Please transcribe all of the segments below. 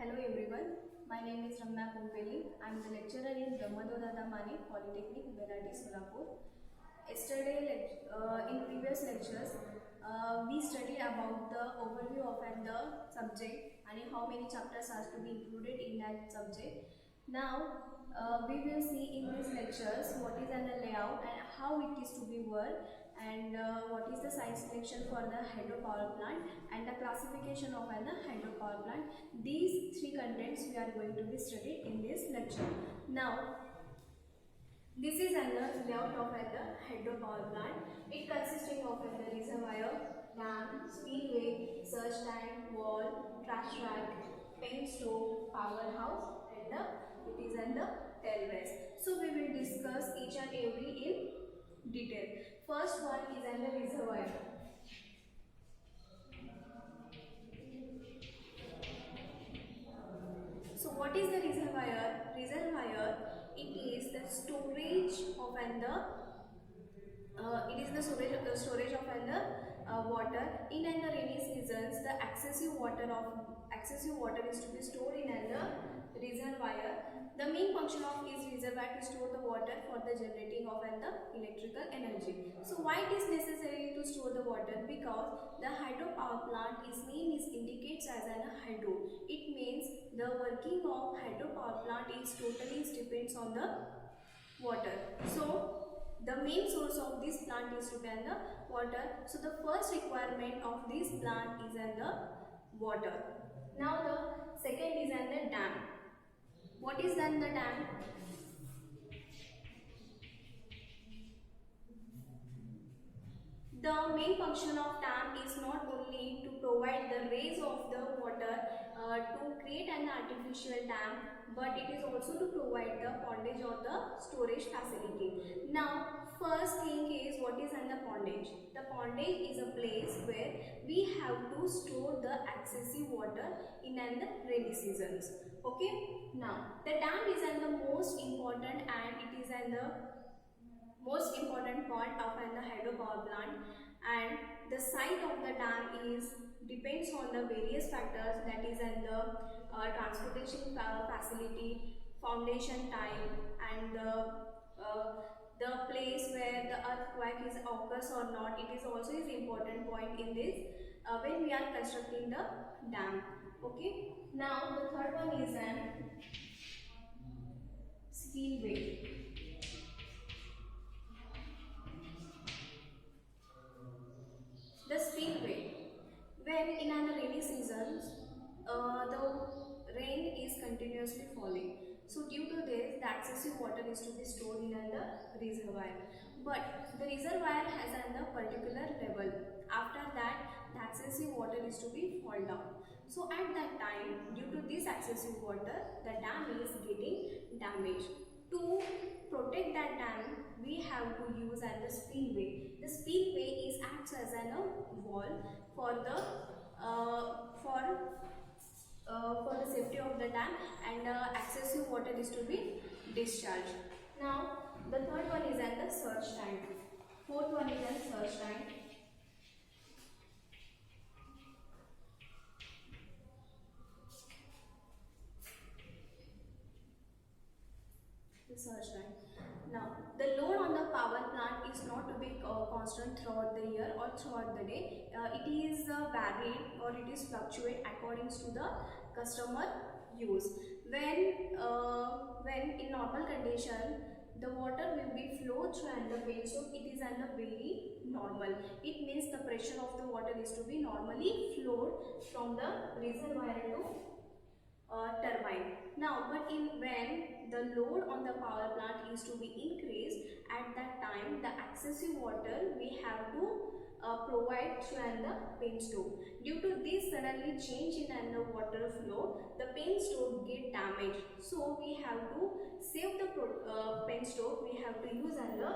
Hello everyone, my name is Ramya Kumpeli. I am the lecturer in Brahmadodata Mani Polytechnic, Belati, Solapur. Yesterday, in previous lectures, we studied about the overview of the subject and how many chapters are to be included in that subject. Now, we will see in these lectures what is the layout and how it is to be worked, and what is the site selection for the hydropower plant and the classification of the hydropower plant. These three contents we are going to be studied in this lecture. Now, this is the layout of the hydropower plant. It consisting of the reservoir, dam, spillway, surge tank, wall, trash rack, paint stove, powerhouse, and it is the terrace. So we will discuss each and every in detail. First one is the reservoir. So what is the reservoir? Reservoir, it is the storage of storage of water in the rainy seasons. The excessive water is to be stored in the reservoir. The main function of is reservoir to store the water for the generating of the electrical energy. So why it is necessary to store the water? Because the hydropower plant, its name is indicates as an hydro. It means the working of hydropower plant is totally depends on the water. So the main source of this plant is to be the water. So the first requirement of this plant is the water. Now the second is the dam. What is then the dam? The main function of dam is not only to provide the raise of the water to create an artificial dam, but it is also to provide the pondage or the storage facility. Now, first thing is what is the pondage? The pondage is a place where we have to store the excessive water in the rainy seasons. Okay. Now, the dam is the most important, and it is the most important part of the hydropower plant, and the site of the dam is depends on the various factors, that is the transportation facility, foundation type, and the place where the earthquake is occurs or not. It is also is important point in this when we are constructing the dam. Okay. Now the third one is an spillway. The spillway, when in the rainy seasons, the rain is continuously falling. So due to this, the excessive water is to be stored in the reservoir. But the reservoir has a particular level. After that, the excessive water is to be fall down. So at that time, due to this excessive water, the dam is getting damaged. To protect that dam, we have to use the spillway. The spillway is acts as a wall for the for the safety of the dam, and excessive water is to be discharged. Now the third one is the surge tank. Fourth one is the surge tank. The surge tank. Now, the load on the power plant is not to be constant throughout the year or throughout the day. It is varied, or it is fluctuate according to the customer use. When in normal condition, the water will be flow through the paint stove, it is under very normal. It means the pressure of the water is to be normally flowed from the reservoir to turbine. Now, but when the load on the power plant is to be increased, at that time the excessive water we have to provide through the paint stove. Due to this suddenly change in the water flow, the paint stove get damaged. So we have to save the paint stove. We have to use the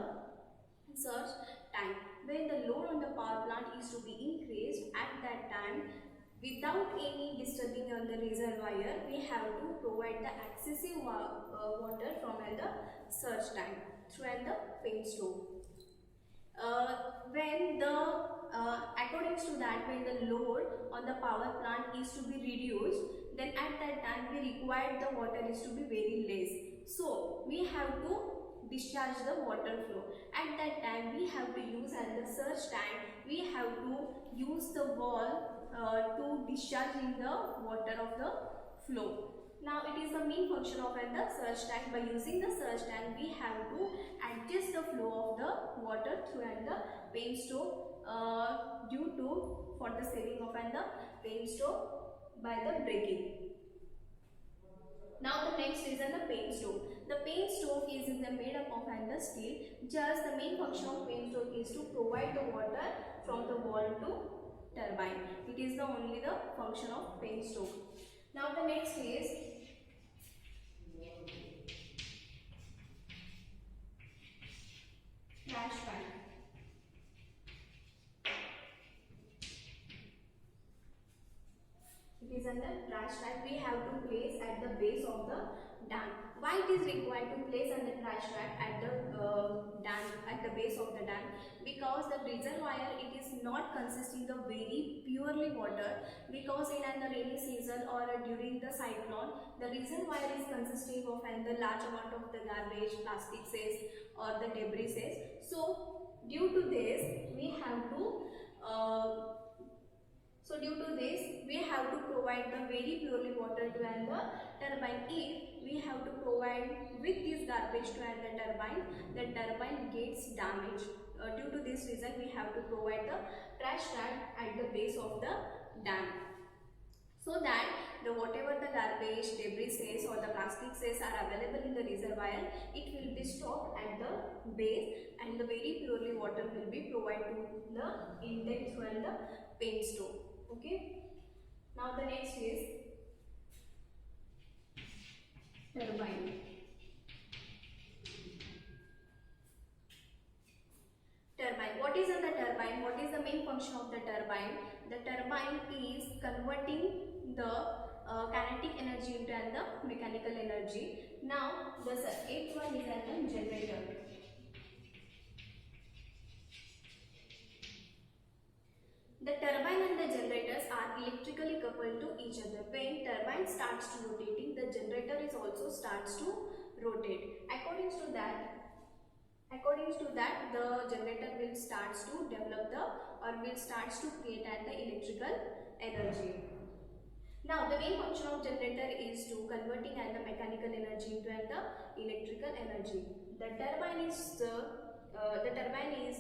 surge tank. When the load on the power plant is to be increased, at that time, without any disturbing on the reservoir, we have to provide the excessive water from the surge tank through the paint stove. When the according to that, when the load on the power plant is to be reduced, then at that time required the water is to be very less. So we have to discharge the water flow. At that time we have to use and the surge tank, we have to use the wall to discharge in the water of the flow. Now it is the main function of the surge tank. By using the surge tank we have to adjust the flow of the water through the paint stove due to for the saving of the paint stove by the breaking. Now the next is the paint stove. The paint stove is made up of the steel. Just the main function of paint stove is to provide the water from the wall to turbine. It is the only the function of paint stove. Now the next is trash pan. It is under trash rack. We have to place at the base of the dam. Why it is required to place on the trash rack at the dam, at the base of the dam? Because the reservoir it is not consisting of very purely water. Because in the rainy season or during the cyclone, the reservoir is consisting of the large amount of the garbage, plastic says or the debris says. So due to this, we have to we have to provide the very purely water to the turbine. If we have to provide with this garbage to the turbine gets damaged. Due to this reason, we have to provide the trash rack at the base of the dam, so that the whatever the garbage, debris says or the plastic says are available in the reservoir, it will be stopped at the base and the very purely water will be provided to the intake through the paint stove. Okay. Now the next is turbine. Turbine. What is the turbine? What is the main function of the turbine? The turbine is converting the kinetic energy into the mechanical energy. Now the eighth one is the generator. The turbine and the generators are electrically coupled to each other. When turbine starts to rotating, the generator is also starts to rotate. According to that, the generator will starts to develop will starts to create the electrical energy. Now the main function of generator is to converting the mechanical energy into the electrical energy. The turbine is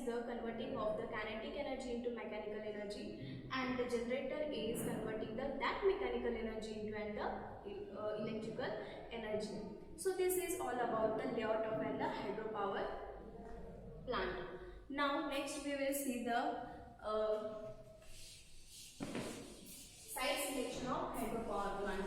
the converting of the kinetic energy into mechanical energy, and the generator is converting that mechanical energy into the electrical energy. So this is all about the layout of the hydropower plant. Now next we will see the site selection of hydropower plant.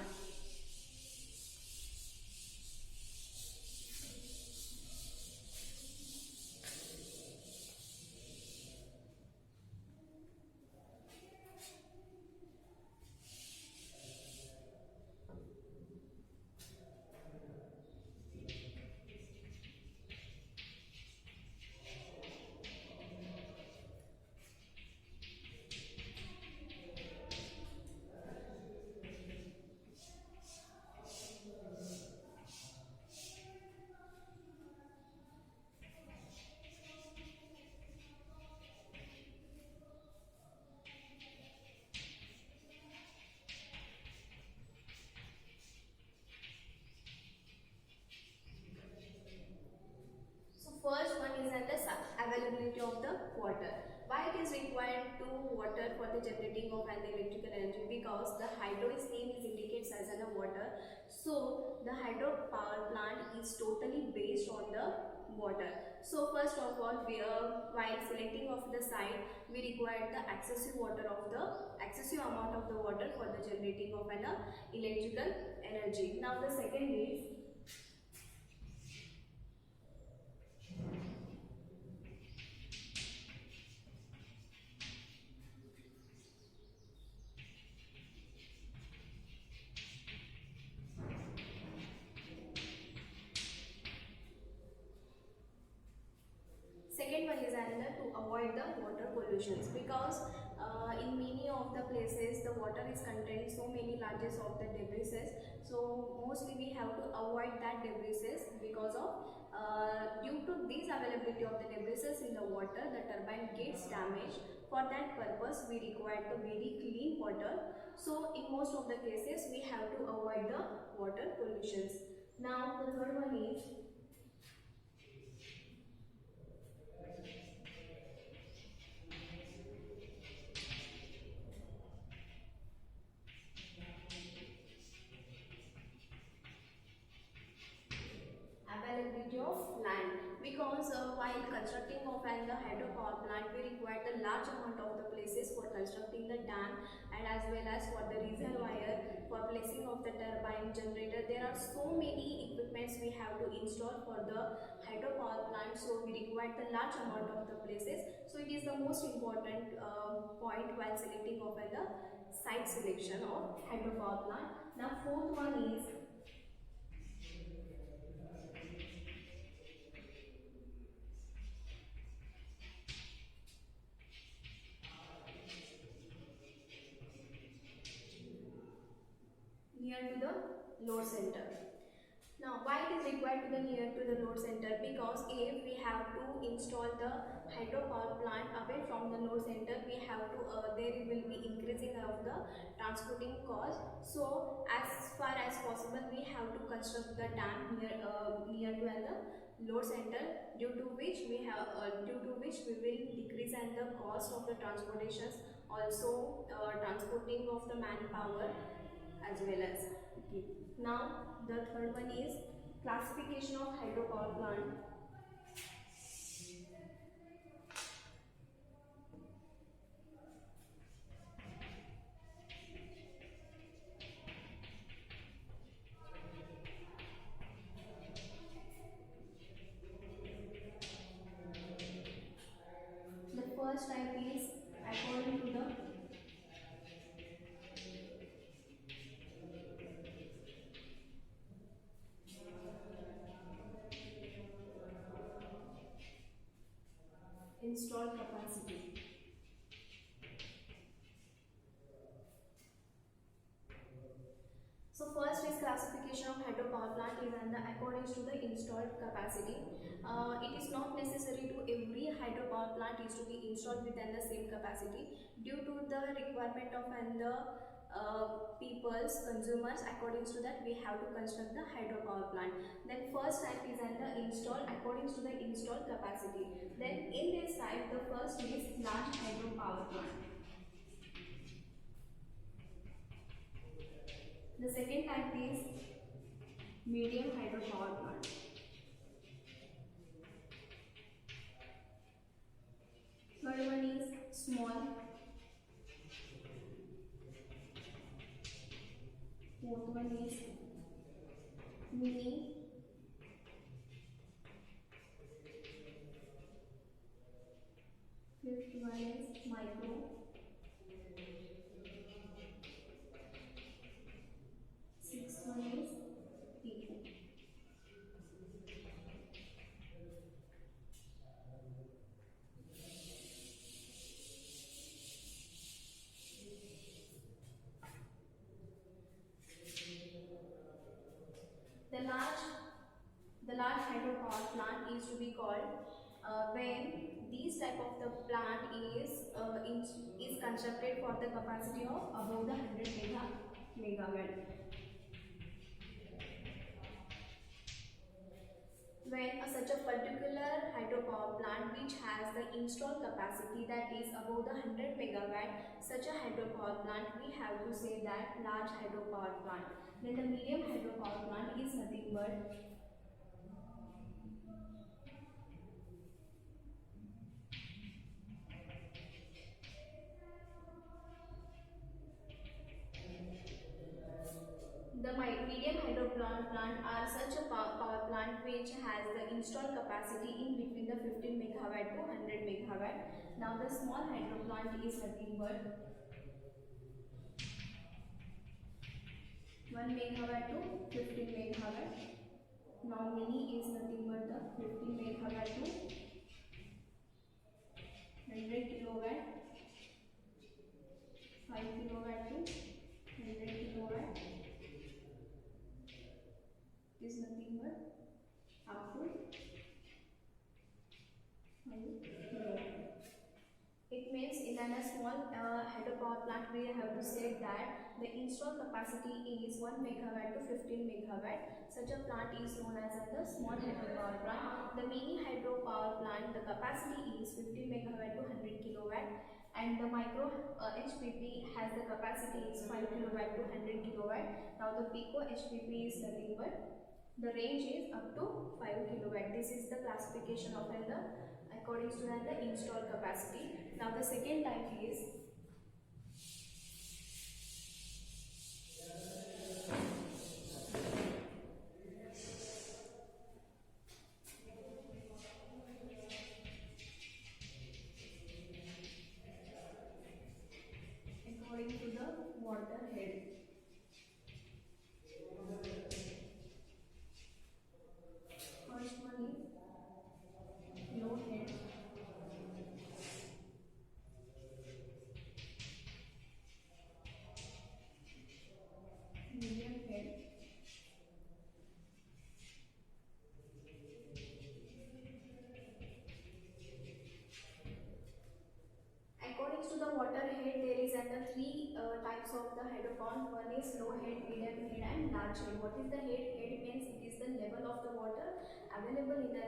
First one is the availability of the water. Why it is required to water for the generating of the electrical energy? Because the hydro is name is indicates as a water. So the hydropower plant is totally based on the water. So first of all, while selecting of the site, we require the excessive amount of the water for the generating of an electrical energy. Now the second is to avoid the water pollutions, because in many of the places the water is contained so many larges of the debris, so mostly we have to avoid that debris because of due to this availability of the debris in the water, the turbine gets damaged. For that purpose we require the very clean water, so in most of the cases we have to avoid the water pollutions. Now the third one is availability of land, because while constructing of the hydropower plant we require the large amount of the places for constructing the dam, and as well as for the reservoir, for placing of the turbine generator. There are so many equipments we have to install for the hydropower plant, so we require the large amount of the places. So it is the most important point while selecting of the site selection of hydropower plant. Now fourth one is near to the load center. Now, why it is required to the near to the load center? Because if we have to install the hydropower plant away from the load center, we have to there will be increasing of the transporting cost. So, as far as possible, we have to construct the dam near to the load center, due to which we will decrease and the cost of the transportations, also transporting of the manpower as well as. Okay. Now the third one is classification of hydropower plant. The first type is according to the installed capacity. So first is classification of hydropower plant is under according to the installed capacity. It is not necessary to every hydropower plant is to be installed within the same capacity, due to the requirement of and the people's consumers. According to that we have to construct the hydropower plant. Then first type is under installed according to the installed capacity. Then in this type the first is large hydropower plant. The second type is medium hydropower plant. Third one is small. Fourth one is mini. Fifth one is micro. Sixth one is pico. The large hydropower plant is to be called when these type of the plant is constructed for the capacity of above the 100 megawatt. When such a particular hydropower plant which has the installed capacity that is above the 100 megawatt, such a hydropower plant we have to say that large hydropower plant. Then the medium hydropower plant is nothing but the medium hydropower plant are such a power plant which has the installed capacity in between the 15 megawatt to 100 megawatt. Now the small hydro plant is nothing but 1 megawatt to 15 megawatt. Now mini is nothing but the 15 megawatt to 100 kilowatt. 5 kilowatt to 100 kilowatt is nothing but up to 5 kilowatt. It means in a small hydropower plant we have to say that the installed capacity is 1 megawatt to 15 megawatt. Such a plant is known as the small hydropower plant. The mini hydropower plant, the capacity is 50 megawatt to 100 kilowatt, and the micro HPP has the capacity is 5 kilowatt to 100 kilowatt. Now the pico HPP is nothing but the range is up to 5 kilowatt. This is the classification of the according to the installed capacity. Now the second type is according to the water head. First one is low head, medium head, according to the water head, there is under three types of the hydropower. One is low head, medium head, and large head. What is the head? Head means it is the level of the water available in the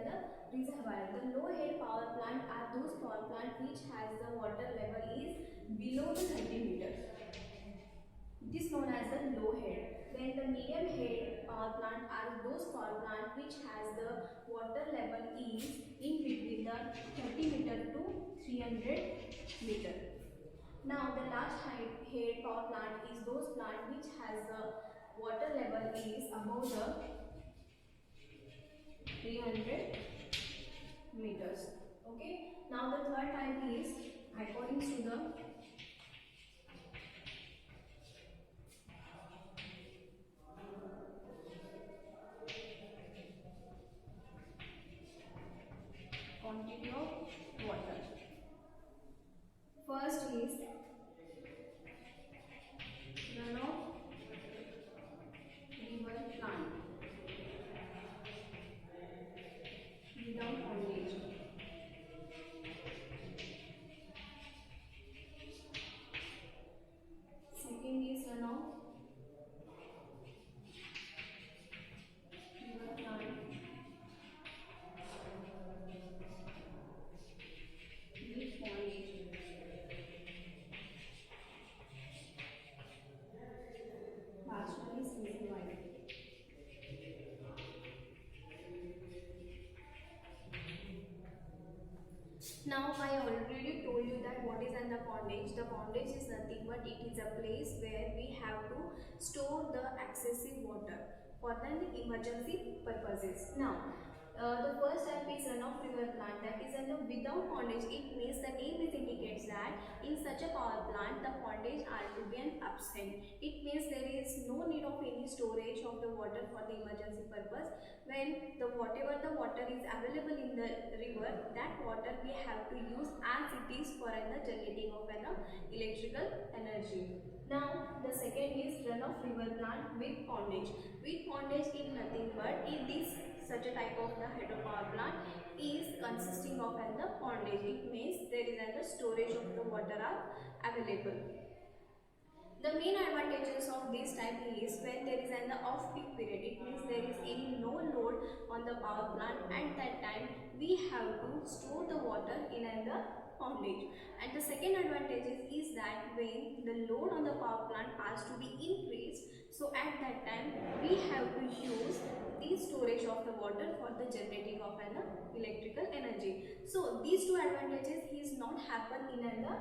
reservoir. The low head power plant are those power plant which has the water level is below the 30 meters. It is known as the low head. Then the medium head power plant are those power plant which has the water level is in between the 30 meter to 300 meter. Now the large head power plant is those plant which has the water level is above the 300 meters. Okay. Now the third type is according to the quantity of water. First is runoff river plant without pondage. Second is runoff river plant with pondage. Last one is reservoir. Now I already told you that what is under pondage. The pondage is nothing but it is a place where we have to store the excessive water for the emergency purposes. Now the first type is runoff river plant, that is under without pondage. It means the name is indicates that in such a power plant the pondage are to be an absent. It means there is no need of any storage of the water for the emergency purpose. When the whatever the water is available in the river, that water we have to use as it is for the generating of an electrical energy. Now the second is runoff river plant with pondage. With pondage is nothing but it is such a type of the hydropower plant is consisting of the pondage. It means there is a storage of the water are available. The main advantages of this type is when there is an off-peak period. It means there is any no load on the power plant. At that time, we have to store the water in the pondage. And the second advantage is that when the load on the power plant has to be increased, so at that time we have to use the storage of the water for the generating of an electrical energy. So these two advantages is not happen in the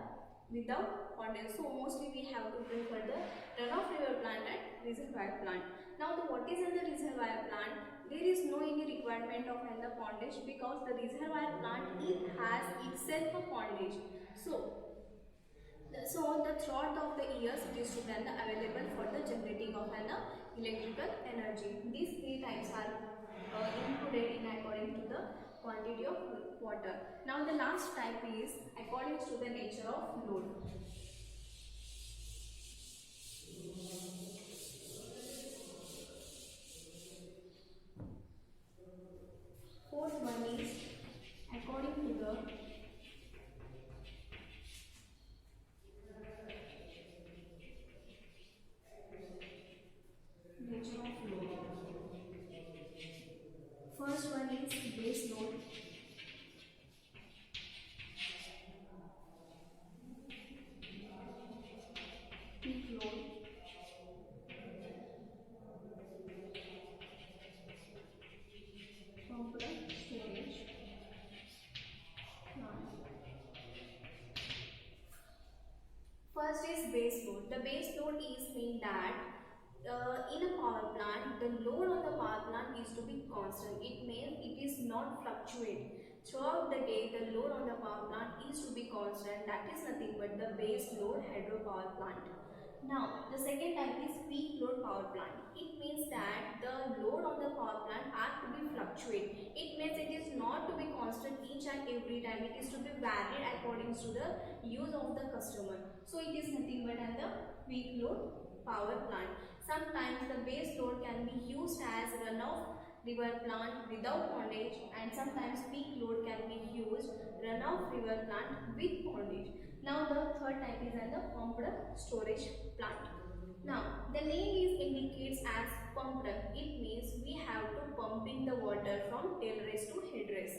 without pondage. So mostly we have to prefer the runoff river plant and reservoir plant. Now what is in the reservoir plant? There is no any requirement of the pondage because the reservoir plant it has itself a pondage. So the throughout of the years it is to be available for the generating of an electrical energy. These three types are included in according to the quantity of water. Now the last type is according to the nature of load. Fourth one is according to the nature of load. First one is base load, peak load, pumped storage plant. First is base load. The base load is mean that in a power plant, the load on the power plant is to be constant. It means it is not fluctuate. Throughout the day, the load on the power plant is to be constant. That is nothing but the base load hydropower plant. Now, the second type is peak load power plant. It means that the load on the power plant are to be fluctuate. It means it is not to be constant each and every time. It is to be varied according to the use of the customer. So, it is nothing but the peak load power plant. Sometimes the base load can be used as runoff river plant without pondage, and sometimes peak load can be used runoff river plant with pondage. Now the third type is the pumped storage plant. Now the name is indicates as pumped. It means we have to pumping the water from tail race to head race.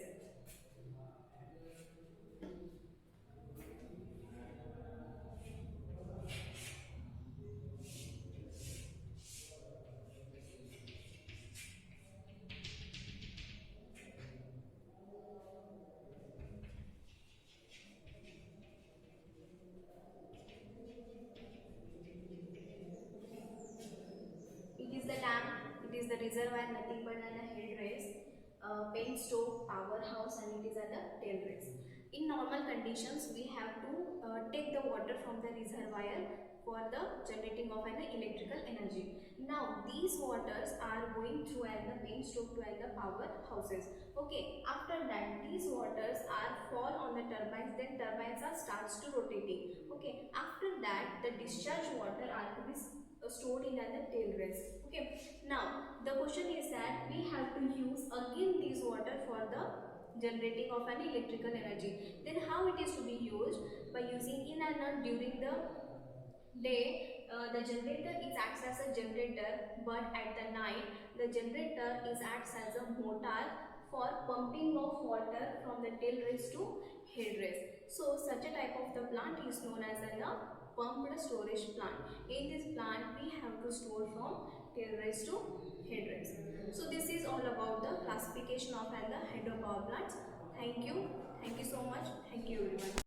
It is the dam, it is the reservoir, nothing but a head race, penstoke, powerhouse, and it is at the tail race. In normal conditions, we have to take the water from the reservoir for the generating of an electrical energy. Now, these waters are going through and the penstoke to and the powerhouses. Okay, after that, these waters are fall on the turbines, then turbines are starts to rotating. Okay, after that, the discharge water are to be stored in the tail race. Okay, now the question is that we have to use again this water for the generating of an electrical energy. Then how it is to be used? By using in and out during the day, the generator is acts as a generator, but at the night the generator is acts as a motor for pumping of water from the tail race to head race. So such a type of the plant is known as a pumped storage plant. In this plant we have to store from tail race to head race. So this is all about the classification of the hydropower plants. Thank you so much. Thank you everyone.